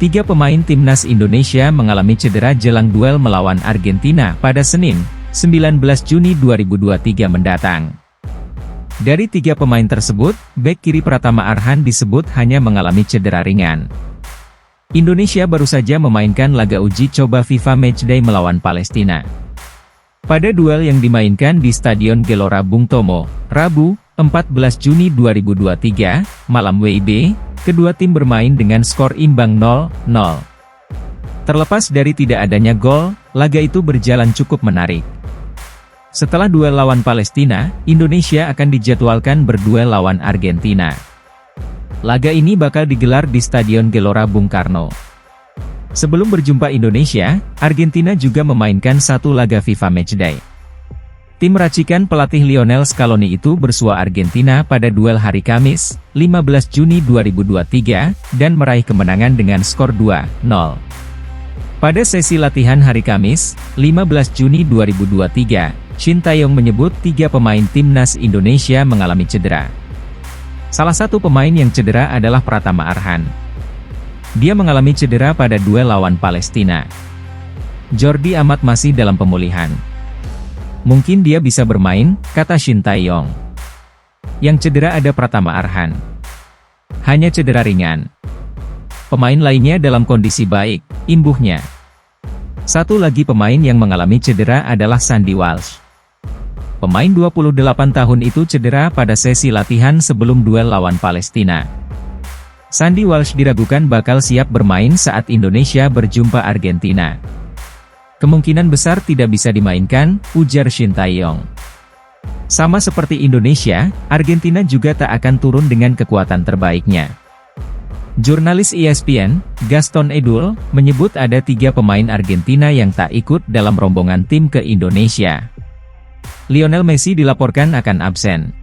Tiga pemain timnas Indonesia mengalami cedera jelang duel melawan Argentina pada Senin, 19 Juni 2023 mendatang. Dari tiga pemain tersebut, bek kiri Pratama Arhan disebut hanya mengalami cedera ringan. Indonesia baru saja memainkan laga uji coba FIFA Matchday melawan Palestina. Pada duel yang dimainkan di Stadion Gelora Bung Tomo, Rabu, 14 Juni 2023, malam WIB, kedua tim bermain dengan skor imbang 0-0. Terlepas dari tidak adanya gol, laga itu berjalan cukup menarik. Setelah duel lawan Palestina, Indonesia akan dijadwalkan berduel lawan Argentina. Laga ini bakal digelar di Stadion Gelora Bung Karno. Sebelum berjumpa Indonesia, Argentina juga memainkan satu laga FIFA Matchday. Tim racikan pelatih Lionel Scaloni itu bersua Argentina pada duel hari Kamis, 15 Juni 2023, dan meraih kemenangan dengan skor 2-0. Pada sesi latihan hari Kamis, 15 Juni 2023, Shin Tae-yong menyebut tiga pemain timnas Indonesia mengalami cedera. Salah satu pemain yang cedera adalah Pratama Arhan. Dia mengalami cedera pada duel lawan Palestina. Jordi Amat masih dalam pemulihan. Mungkin dia bisa bermain, kata Shin Tae-yong. Yang cedera ada Pratama Arhan. Hanya cedera ringan. Pemain lainnya dalam kondisi baik, imbuhnya. Satu lagi pemain yang mengalami cedera adalah Sandy Walsh. Pemain 28 tahun itu cedera pada sesi latihan sebelum duel lawan Palestina. Sandy Walsh diragukan bakal siap bermain saat Indonesia berjumpa Argentina. Kemungkinan besar tidak bisa dimainkan, ujar Shin Tae-yong. Sama seperti Indonesia, Argentina juga tak akan turun dengan kekuatan terbaiknya. Jurnalis ESPN, Gaston Edul, menyebut ada tiga pemain Argentina yang tak ikut dalam rombongan tim ke Indonesia. Lionel Messi dilaporkan akan absen.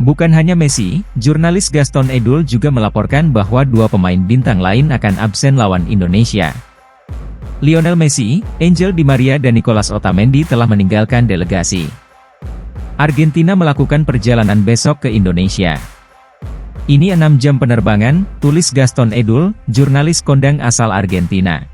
Bukan hanya Messi, jurnalis Gaston Edul juga melaporkan bahwa dua pemain bintang lain akan absen lawan Indonesia. Lionel Messi, Angel Di Maria dan Nicolas Otamendi telah meninggalkan delegasi. Argentina melakukan perjalanan besok ke Indonesia. Ini 6 jam penerbangan, tulis Gaston Edul, jurnalis kondang asal Argentina.